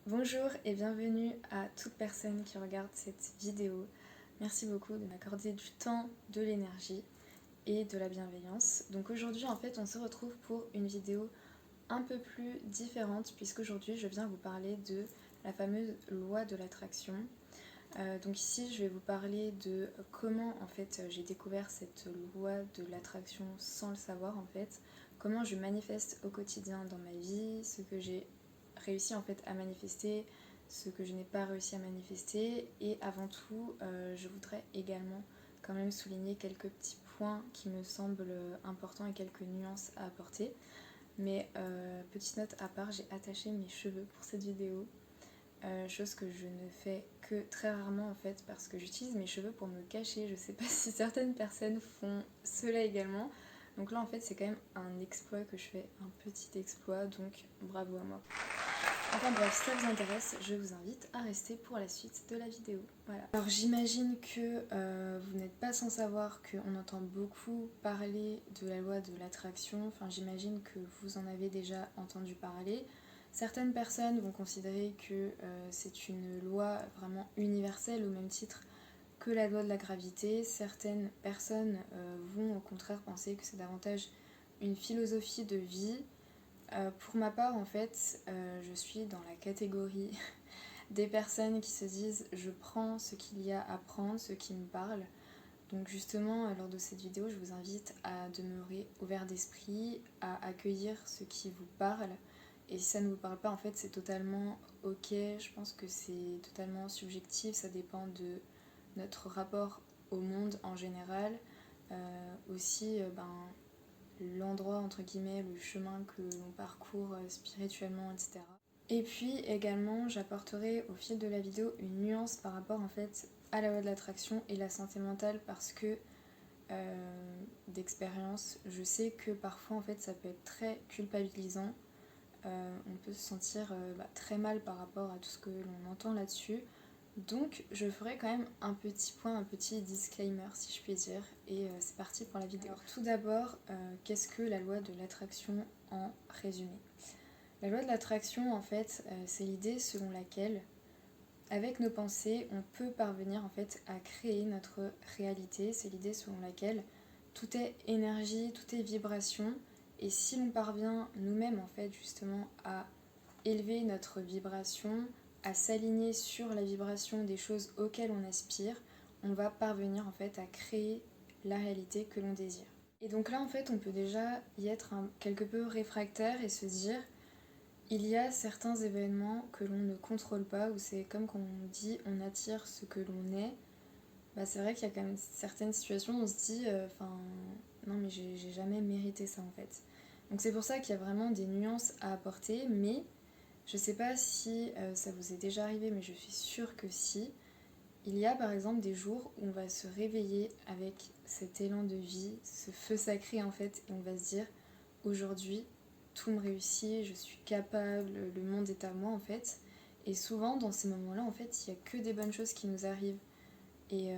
Bonjour et bienvenue à toute personne qui regarde cette vidéo. Merci beaucoup de m'accorder du temps, de l'énergie et de la bienveillance. Donc aujourd'hui en fait on se retrouve pour une vidéo un peu plus différente puisqu'aujourd'hui je viens vous parler de la fameuse loi de l'attraction. Donc ici je vais vous parler de comment en fait j'ai découvert cette loi de l'attraction sans le savoir en fait, comment je manifeste au quotidien dans ma vie, ce que j'ai réussi en fait à manifester, ce que je n'ai pas réussi à manifester, et avant tout je voudrais également quand même souligner quelques petits points qui me semblent importants et quelques nuances à apporter. Mais petite note à part, j'ai attaché mes cheveux pour cette vidéo. Chose que je ne fais que très rarement en fait parce que j'utilise mes cheveux pour me cacher. Je sais pas si certaines personnes font cela également. Donc là en fait c'est quand même un exploit que je fais, un petit exploit, donc bravo à moi. Enfin bref, si ça vous intéresse, je vous invite à rester pour la suite de la vidéo. Voilà. Alors j'imagine que vous n'êtes pas sans savoir qu'on entend beaucoup parler de la loi de l'attraction. Enfin j'imagine que vous en avez déjà entendu parler. Certaines personnes vont considérer que c'est une loi vraiment universelle au même titre que la loi de la gravité. Certaines personnes vont au contraire penser que c'est davantage une philosophie de vie. Pour ma part, en fait, je suis dans la catégorie des personnes qui se disent je prends ce qu'il y a à prendre, ce qui me parle. Donc justement, lors de cette vidéo, je vous invite à demeurer ouvert d'esprit, à accueillir ce qui vous parle. Et si ça ne vous parle pas, en fait, c'est totalement ok. Je pense que c'est totalement subjectif, ça dépend de notre rapport au monde en général. Aussi, l'endroit, entre guillemets, le chemin que l'on parcourt spirituellement, etc. Et puis également, j'apporterai au fil de la vidéo une nuance par rapport en fait à la loi de l'attraction et la santé mentale parce que d'expérience, je sais que parfois en fait ça peut être très culpabilisant. On peut se sentir très mal par rapport à tout ce que l'on entend là-dessus. Donc je ferai quand même un petit point, un petit disclaimer si je puis dire, et c'est parti pour la vidéo. Alors tout d'abord, qu'est-ce que la loi de l'attraction en résumé? La loi de l'attraction en fait, c'est l'idée selon laquelle avec nos pensées, on peut parvenir en fait à créer notre réalité. C'est l'idée selon laquelle tout est énergie, tout est vibration, et si l'on parvient nous-mêmes en fait justement à élever notre vibration, à s'aligner sur la vibration des choses auxquelles on aspire, on va parvenir en fait à créer la réalité que l'on désire. Et donc là en fait on peut déjà y être quelque peu réfractaire et se dire il y a certains événements que l'on ne contrôle pas, où c'est comme quand on dit on attire ce que l'on est. Bah, c'est vrai qu'il y a quand même certaines situations où on se dit non mais j'ai jamais mérité ça en fait. Donc c'est pour ça qu'il y a vraiment des nuances à apporter, mais je sais pas si ça vous est déjà arrivé, mais je suis sûre que si. Il y a par exemple des jours où on va se réveiller avec cet élan de vie, ce feu sacré en fait, et on va se dire aujourd'hui tout me réussit, je suis capable, le monde est à moi en fait. Et souvent dans ces moments-là en fait il n'y a que des bonnes choses qui nous arrivent. Et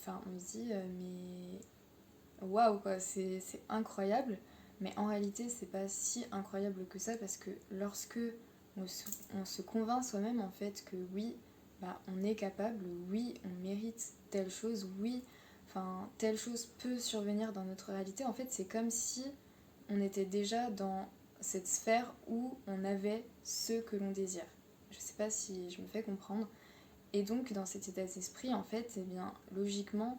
on se dit mais waouh quoi, c'est incroyable. Mais en réalité c'est pas si incroyable que ça parce que lorsque on se convainc soi-même en fait que oui, on est capable, oui, on mérite telle chose, oui, telle chose peut survenir dans notre réalité. En fait, c'est comme si on était déjà dans cette sphère où on avait ce que l'on désire. Je sais pas si je me fais comprendre. Et donc, dans cet état d'esprit, en fait, eh bien, logiquement,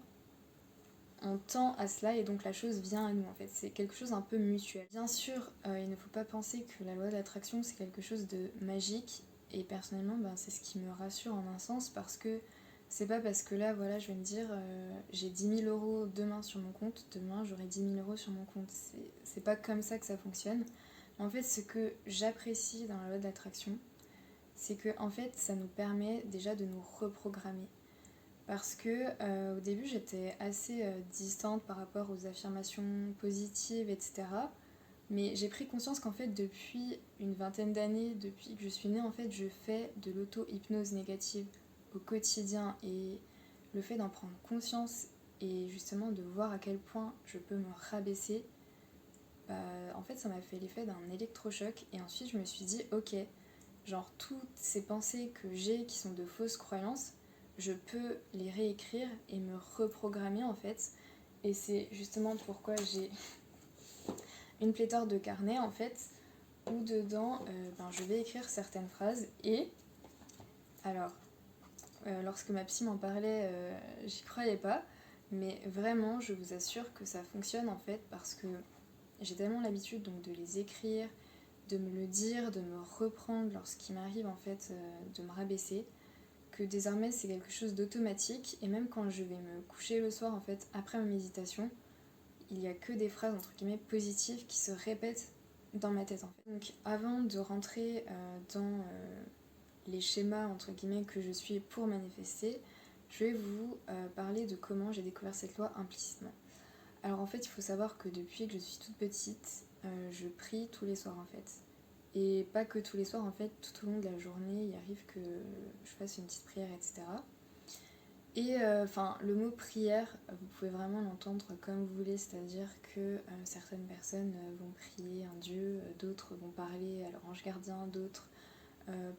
on tend à cela et donc la chose vient à nous en fait. C'est quelque chose un peu mutuel. Bien sûr, il ne faut pas penser que la loi de l'attraction c'est quelque chose de magique et personnellement c'est ce qui me rassure en un sens parce que c'est pas parce que là voilà je vais me dire j'ai 10 000 € demain sur mon compte, demain j'aurai 10 000 € sur mon compte. C'est pas comme ça que ça fonctionne. En fait ce que j'apprécie dans la loi de l'attraction c'est que en fait ça nous permet déjà de nous reprogrammer. Parce que au début j'étais assez distante par rapport aux affirmations positives, etc. Mais j'ai pris conscience qu'en fait depuis une vingtaine d'années, depuis que je suis née, en fait je fais de l'auto-hypnose négative au quotidien et le fait d'en prendre conscience et justement de voir à quel point je peux me rabaisser, en fait ça m'a fait l'effet d'un électrochoc et ensuite je me suis dit ok, genre toutes ces pensées que j'ai qui sont de fausses croyances, je peux les réécrire et me reprogrammer en fait. Et c'est justement pourquoi j'ai une pléthore de carnets en fait, où dedans je vais écrire certaines phrases. Et alors, lorsque ma psy m'en parlait, j'y croyais pas, mais vraiment je vous assure que ça fonctionne en fait, parce que j'ai tellement l'habitude donc de les écrire, de me le dire, de me reprendre lorsqu'il m'arrive en fait de me rabaisser, que désormais c'est quelque chose d'automatique. Et même quand je vais me coucher le soir en fait après ma méditation, il n'y a que des phrases entre guillemets positives qui se répètent dans ma tête en fait. Donc avant de rentrer dans les schémas entre guillemets que je suis pour manifester, je vais vous parler de comment j'ai découvert cette loi implicitement. Alors en fait il faut savoir que depuis que je suis toute petite, je prie tous les soirs en fait. Et pas que tous les soirs en fait, tout au long de la journée, il arrive que je fasse une petite prière, etc. Et le mot prière, vous pouvez vraiment l'entendre comme vous voulez, c'est-à-dire que certaines personnes vont prier un dieu, d'autres vont parler à leur ange gardien, d'autres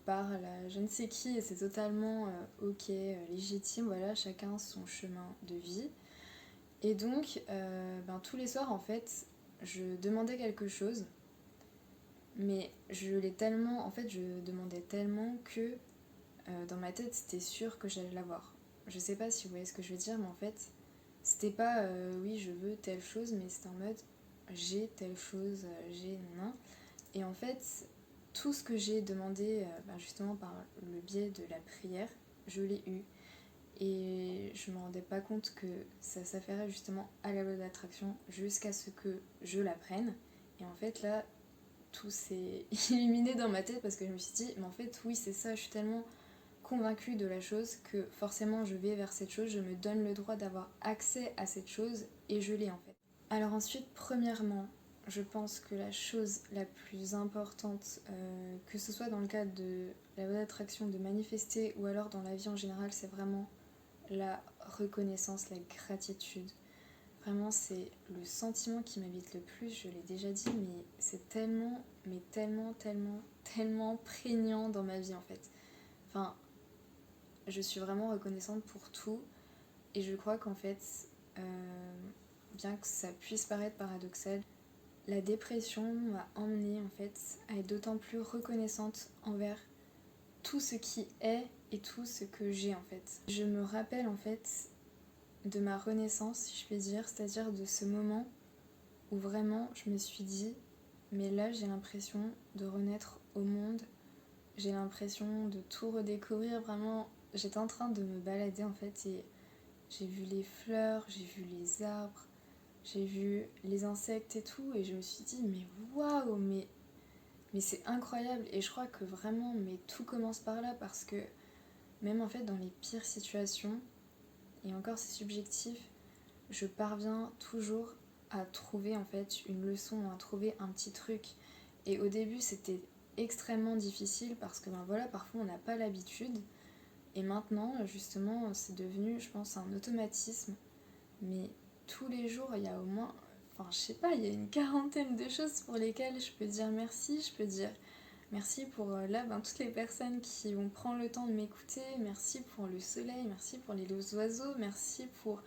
parlent à je ne sais qui, et c'est totalement ok, légitime, voilà, chacun son chemin de vie. Et donc, tous les soirs en fait, je demandais quelque chose, mais je demandais tellement que dans ma tête c'était sûr que j'allais l'avoir. Je sais pas si vous voyez ce que je veux dire, mais en fait, c'était pas oui, je veux telle chose, mais c'était en mode j'ai telle chose, j'ai non. Et en fait, tout ce que j'ai demandé, justement par le biais de la prière, je l'ai eu. Et je me rendais pas compte que ça s'affairait justement à la loi d'attraction jusqu'à ce que je la prenne. Et en fait, là, tout s'est illuminé dans ma tête parce que je me suis dit, mais en fait, oui, c'est ça, je suis tellement convaincue de la chose que forcément je vais vers cette chose, je me donne le droit d'avoir accès à cette chose et je l'ai en fait. Alors ensuite, premièrement, je pense que la chose la plus importante, que ce soit dans le cadre de la loi d'attraction, de manifester ou alors dans la vie en général, c'est vraiment la reconnaissance, la gratitude. Vraiment, c'est le sentiment qui m'habite le plus, je l'ai déjà dit, mais c'est tellement, mais tellement, tellement, tellement prégnant dans ma vie en fait. Enfin, je suis vraiment reconnaissante pour tout et je crois qu'en fait, bien que ça puisse paraître paradoxal, la dépression m'a emmenée en fait à être d'autant plus reconnaissante envers tout ce qui est et tout ce que j'ai en fait. Je me rappelle en fait de ma renaissance, si je puis dire, c'est-à-dire de ce moment où vraiment je me suis dit, mais là j'ai l'impression de renaître au monde, j'ai l'impression de tout redécouvrir, vraiment. J'étais en train de me balader en fait et j'ai vu les fleurs, j'ai vu les arbres, j'ai vu les insectes et tout, et je me suis dit, mais waouh, mais c'est incroyable. Et je crois que vraiment, mais tout commence par là, parce que même en fait dans les pires situations, et encore c'est subjectif, je parviens toujours à trouver en fait une leçon, à trouver un petit truc. Et au début c'était extrêmement difficile parce que parfois on n'a pas l'habitude. Et maintenant justement c'est devenu, je pense, un automatisme. Mais tous les jours il y a au moins, je sais pas, il y a une quarantaine de choses pour lesquelles je peux dire merci. Je peux dire merci pour toutes les personnes qui vont prendre le temps de m'écouter, merci pour le soleil, merci pour les oiseaux, merci pour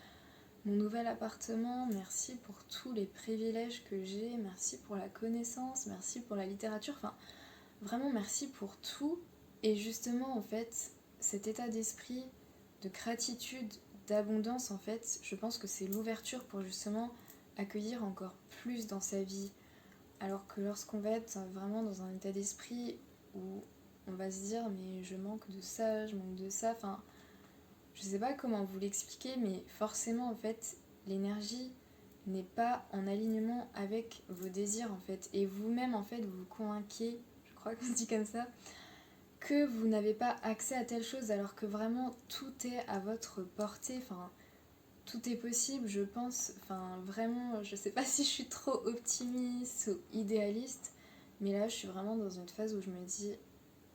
mon nouvel appartement, merci pour tous les privilèges que j'ai, merci pour la connaissance, merci pour la littérature, vraiment merci pour tout. Et justement en fait, cet état d'esprit de gratitude, d'abondance en fait, je pense que c'est l'ouverture pour justement accueillir encore plus dans sa vie. Alors que lorsqu'on va être vraiment dans un état d'esprit où on va se dire mais je manque de ça, je manque de ça, je sais pas comment vous l'expliquer, mais forcément en fait l'énergie n'est pas en alignement avec vos désirs en fait, et vous-même en fait vous vous convainquez, je crois qu'on se dit comme ça, que vous n'avez pas accès à telle chose alors que vraiment tout est à votre portée, tout est possible je pense, vraiment je sais pas si je suis trop optimiste ou idéaliste, mais là je suis vraiment dans une phase où je me dis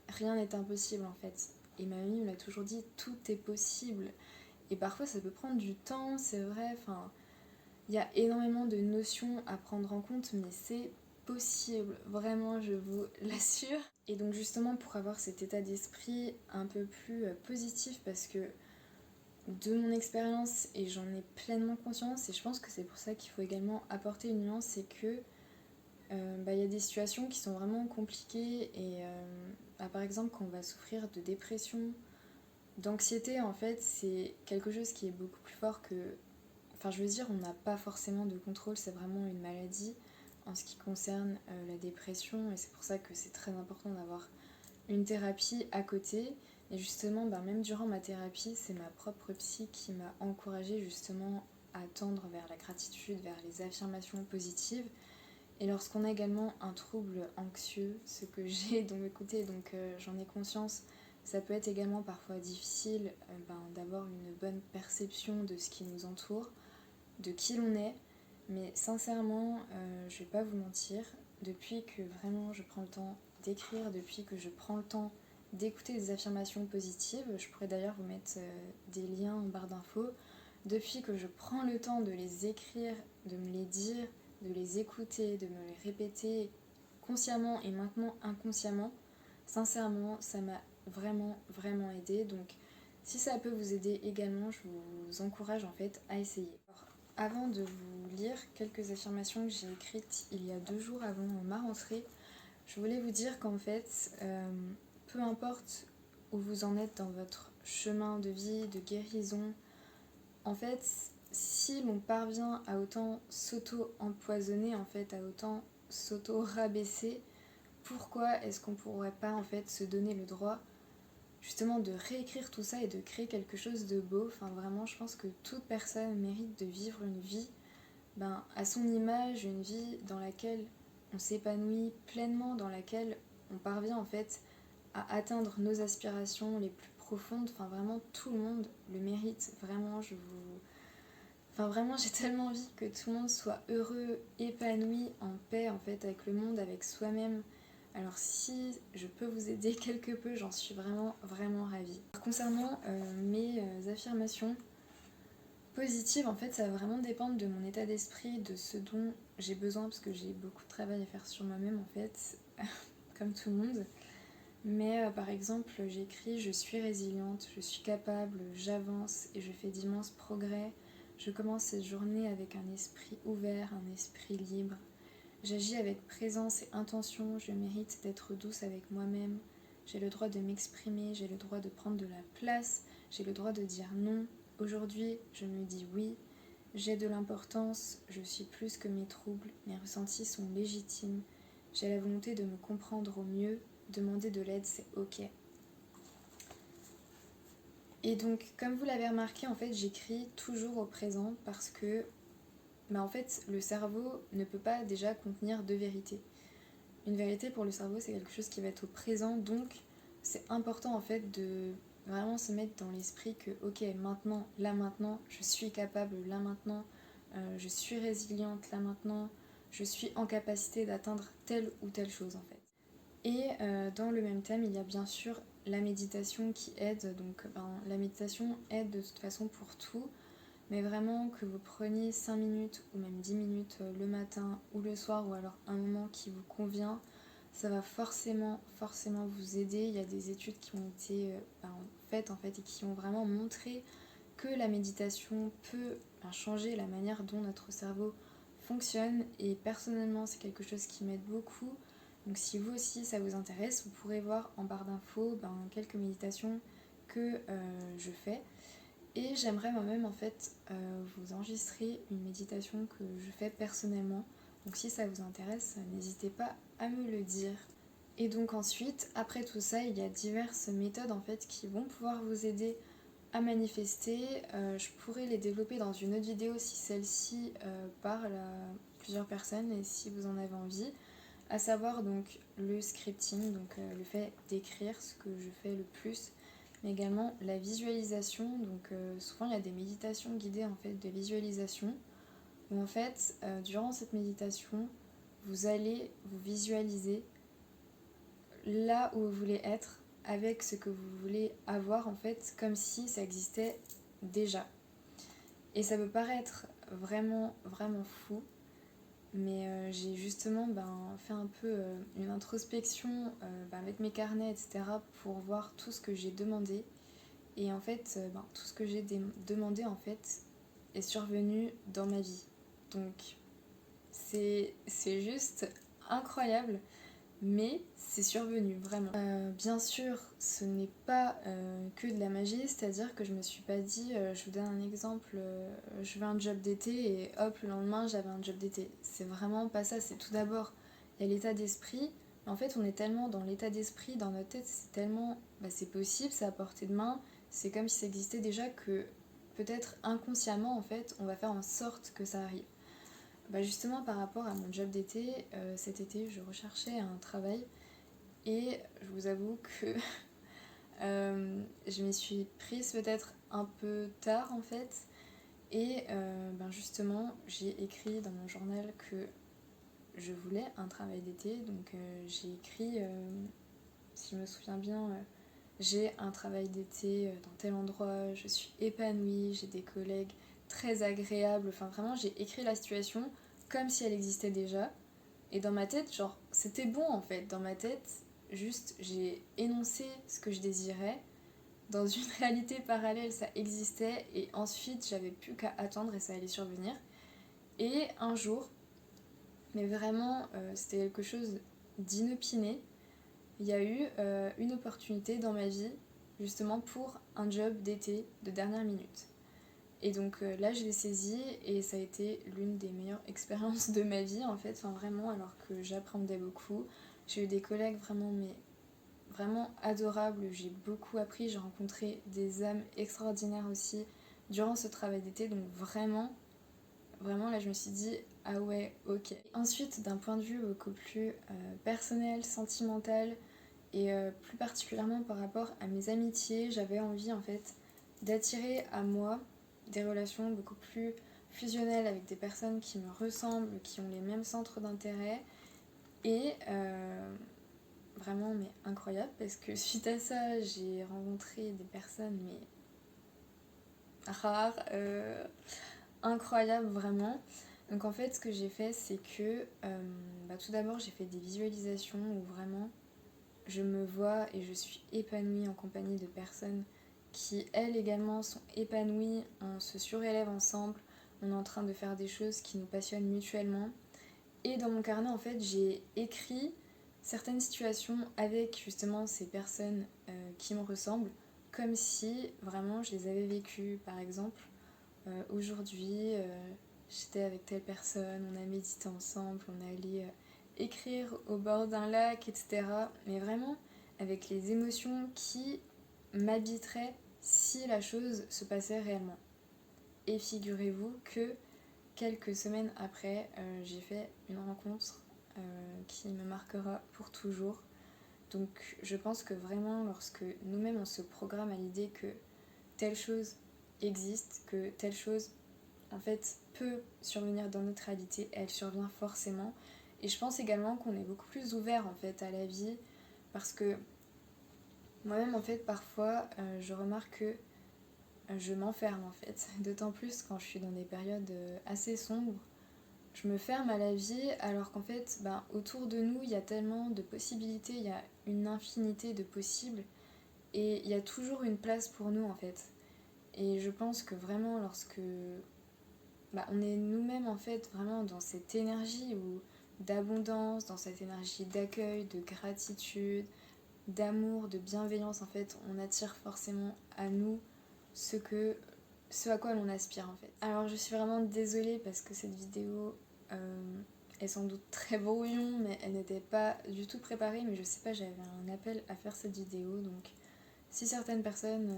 rien n'est impossible en fait. Et ma mamie me l'a toujours dit, tout est possible. Et parfois ça peut prendre du temps, c'est vrai, il y a énormément de notions à prendre en compte, mais c'est possible, vraiment je vous l'assure. Et donc justement pour avoir cet état d'esprit un peu plus positif, parce que de mon expérience, et j'en ai pleinement conscience, et je pense que c'est pour ça qu'il faut également apporter une nuance, c'est que y a des situations qui sont vraiment compliquées et par exemple quand on va souffrir de dépression, d'anxiété, en fait c'est quelque chose qui est beaucoup plus fort que... Enfin je veux dire, on n'a pas forcément de contrôle, c'est vraiment une maladie en ce qui concerne la dépression, et c'est pour ça que c'est très important d'avoir une thérapie à côté. Et justement, même durant ma thérapie, c'est ma propre psy qui m'a encouragée justement à tendre vers la gratitude, vers les affirmations positives. Et lorsqu'on a également un trouble anxieux, ce que j'ai de mon côté, donc j'en ai conscience, ça peut être également parfois difficile d'avoir une bonne perception de ce qui nous entoure, de qui l'on est. Mais sincèrement, je vais pas vous mentir, depuis que vraiment je prends le temps d'écrire, depuis que je prends le temps d'écouter des affirmations positives, je pourrais d'ailleurs vous mettre des liens en barre d'infos, depuis que je prends le temps de les écrire, de me les dire, de les écouter, de me les répéter consciemment et maintenant inconsciemment, sincèrement, ça m'a vraiment vraiment aidé. Donc si ça peut vous aider également, je vous encourage en fait à essayer. Avant de vous lire quelques affirmations que j'ai écrites il y a 2 jours avant ma rentrée, je voulais vous dire qu'en fait, peu importe où vous en êtes dans votre chemin de vie, de guérison, en fait, si l'on parvient à autant s'auto-empoisonner, en fait, à autant s'auto-rabaisser, pourquoi est-ce qu'on pourrait pas en fait se donner le droit justement de réécrire tout ça et de créer quelque chose de beau? Enfin vraiment, je pense que toute personne mérite de vivre une vie à son image, une vie dans laquelle on s'épanouit pleinement, dans laquelle on parvient en fait à atteindre nos aspirations les plus profondes. Enfin vraiment, tout le monde le mérite. Vraiment, Enfin vraiment, j'ai tellement envie que tout le monde soit heureux, épanoui, en paix en fait avec le monde, avec soi-même. Alors si je peux vous aider quelque peu, j'en suis vraiment vraiment ravie. Concernant mes affirmations positives, en fait ça va vraiment dépendre de mon état d'esprit, de ce dont j'ai besoin, parce que j'ai beaucoup de travail à faire sur moi-même en fait, comme tout le monde. Mais par exemple j'écris: je suis résiliente, je suis capable, j'avance et je fais d'immenses progrès. Je commence cette journée avec un esprit ouvert, un esprit libre. J'agis avec présence et intention, je mérite d'être douce avec moi-même. J'ai le droit de m'exprimer, j'ai le droit de prendre de la place, j'ai le droit de dire non. Aujourd'hui, je me dis oui. J'ai de l'importance, je suis plus que mes troubles, mes ressentis sont légitimes. J'ai la volonté de me comprendre au mieux, demander de l'aide, c'est ok. Et donc, comme vous l'avez remarqué, en fait, j'écris toujours au présent parce que en fait, le cerveau ne peut pas déjà contenir 2 vérités. Une vérité pour le cerveau, c'est quelque chose qui va être au présent, donc c'est important en fait de vraiment se mettre dans l'esprit que ok, maintenant, là maintenant, je suis capable, là maintenant, je suis résiliente, là maintenant, je suis en capacité d'atteindre telle ou telle chose en fait. Et dans le même thème, il y a bien sûr la méditation qui aide. Donc la méditation aide de toute façon pour tout, mais vraiment que vous preniez 5 minutes ou même 10 minutes le matin ou le soir, ou alors un moment qui vous convient, ça va forcément vous aider. Il y a des études qui ont été faites en fait et qui ont vraiment montré que la méditation peut changer la manière dont notre cerveau fonctionne, et personnellement c'est quelque chose qui m'aide beaucoup. Donc si vous aussi ça vous intéresse, vous pourrez voir en barre d'infos quelques méditations que je fais. Et j'aimerais moi-même en fait vous enregistrer une méditation que je fais personnellement. Donc si ça vous intéresse, n'hésitez pas à me le dire. Et donc ensuite, après tout ça, il y a diverses méthodes en fait qui vont pouvoir vous aider à manifester. Je pourrais les développer dans une autre vidéo si celle-ci parle à plusieurs personnes et si vous en avez envie. À savoir donc le scripting, donc le fait d'écrire, ce que je fais le plus, mais également la visualisation. Donc souvent il y a des méditations guidées en fait de visualisation, où en fait durant cette méditation vous allez vous visualiser là où vous voulez être, avec ce que vous voulez avoir en fait, comme si ça existait déjà. Et ça peut paraître vraiment vraiment fou, Mais j'ai justement fait un peu une introspection avec mes carnets, etc. pour voir tout ce que j'ai demandé. Et en fait, tout ce que j'ai demandé en fait est survenu dans ma vie. Donc c'est juste incroyable, mais c'est survenu vraiment. Bien sûr, ce n'est pas que de la magie, c'est-à-dire que je me suis pas dit, je vous donne un exemple, je veux un job d'été et hop, le lendemain j'avais un job d'été. C'est vraiment pas ça, c'est tout d'abord, il y a l'état d'esprit. En fait, on est tellement dans l'état d'esprit, dans notre tête, c'est tellement, c'est possible, c'est à portée de main, c'est comme si ça existait déjà que peut-être inconsciemment, en fait, on va faire en sorte que ça arrive. Justement, par rapport à mon job d'été, cet été, je recherchais un travail et je vous avoue que je m'y suis prise peut-être un peu tard en fait. Et justement, j'ai écrit dans mon journal que je voulais un travail d'été. Donc j'ai écrit, si je me souviens bien, j'ai un travail d'été dans tel endroit, je suis épanouie, j'ai des collègues très agréables. Enfin vraiment, j'ai écrit la situation comme si elle existait déjà. Et dans ma tête, genre, c'était bon en fait. Dans ma tête, juste, j'ai énoncé ce que je désirais. Dans une réalité parallèle, ça existait. Et ensuite, j'avais plus qu'à attendre et ça allait survenir. Et un jour, mais vraiment, c'était quelque chose d'inopiné. Il y a eu une opportunité dans ma vie, justement pour un job d'été de dernière minute. Et donc là, je l'ai saisi et ça a été l'une des meilleures expériences de ma vie en fait, enfin vraiment, alors que j'appréhendais beaucoup. J'ai eu des collègues vraiment, mais vraiment adorables, j'ai beaucoup appris, j'ai rencontré des âmes extraordinaires aussi durant ce travail d'été, donc vraiment là je me suis dit, ah ouais, ok. Ensuite, d'un point de vue beaucoup plus personnel, sentimental, et plus particulièrement par rapport à mes amitiés, j'avais envie en fait d'attirer à moi des relations beaucoup plus fusionnelles avec des personnes qui me ressemblent, qui ont les mêmes centres d'intérêt. Et vraiment mais incroyable parce que suite à ça, j'ai rencontré des personnes mais rares, incroyables vraiment. Donc en fait, ce que j'ai fait, c'est que tout d'abord, j'ai fait des visualisations où vraiment je me vois et je suis épanouie en compagnie de personnes qui, elles également, sont épanouies. On se surélève ensemble, on est en train de faire des choses qui nous passionnent mutuellement. Et dans mon carnet, en fait, j'ai écrit certaines situations avec justement ces personnes qui me ressemblent, comme si vraiment je les avais vécues. Par exemple, aujourd'hui, j'étais avec telle personne, on a médité ensemble, on est allé écrire au bord d'un lac, etc. Mais vraiment avec les émotions qui m'habiteraient si la chose se passait réellement. Et figurez-vous que quelques semaines après, j'ai fait une rencontre qui me marquera pour toujours. Donc je pense que vraiment lorsque nous-mêmes on se programme à l'idée que telle chose existe, que telle chose en fait peut survenir dans notre réalité, elle survient forcément. Et je pense également qu'on est beaucoup plus ouvert en fait à la vie parce que moi-même en fait parfois je remarque que je m'enferme en fait, d'autant plus quand je suis dans des périodes assez sombres. Je me ferme à la vie alors qu'en fait autour de nous il y a tellement de possibilités, il y a une infinité de possibles et il y a toujours une place pour nous en fait. Et je pense que vraiment lorsque on est nous-mêmes en fait vraiment dans cette énergie d'abondance, dans cette énergie d'accueil, de gratitude, d'amour, de bienveillance en fait, on attire forcément à nous ce à quoi l'on aspire en fait. Alors je suis vraiment désolée parce que cette vidéo est sans doute très brouillon, mais elle n'était pas du tout préparée, mais je sais pas, j'avais un appel à faire cette vidéo, donc si certaines personnes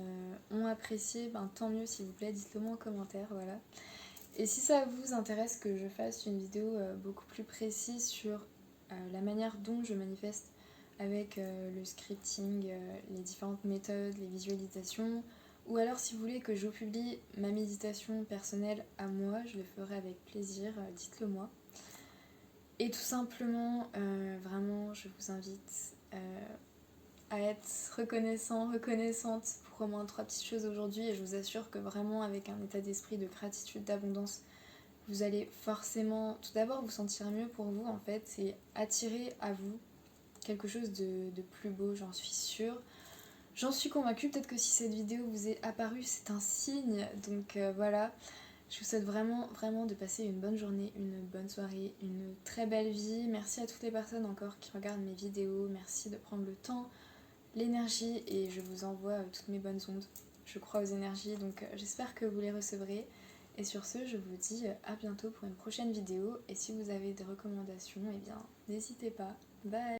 ont apprécié, tant mieux s'il vous plaît, dites-le moi en commentaire, voilà. Et si ça vous intéresse que je fasse une vidéo beaucoup plus précise sur la manière dont je manifeste avec le scripting, les différentes méthodes, les visualisations, ou alors si vous voulez que je vous publie ma méditation personnelle à moi, je le ferai avec plaisir, dites-le moi. Et tout simplement, vraiment, je vous invite à être reconnaissante pour au moins 3 petites choses aujourd'hui et je vous assure que vraiment avec un état d'esprit de gratitude, d'abondance, vous allez forcément tout d'abord vous sentir mieux pour vous en fait, c'est attirer à vous quelque chose de plus beau, j'en suis sûre. J'en suis convaincue, peut-être que si cette vidéo vous est apparue, c'est un signe, donc voilà. Je vous souhaite vraiment, vraiment de passer une bonne journée, une bonne soirée, une très belle vie. Merci à toutes les personnes encore qui regardent mes vidéos, merci de prendre le temps, l'énergie, et je vous envoie toutes mes bonnes ondes. Je crois aux énergies, donc j'espère que vous les recevrez. Et sur ce, je vous dis à bientôt pour une prochaine vidéo. Et si vous avez des recommandations, eh bien, n'hésitez pas. Bye!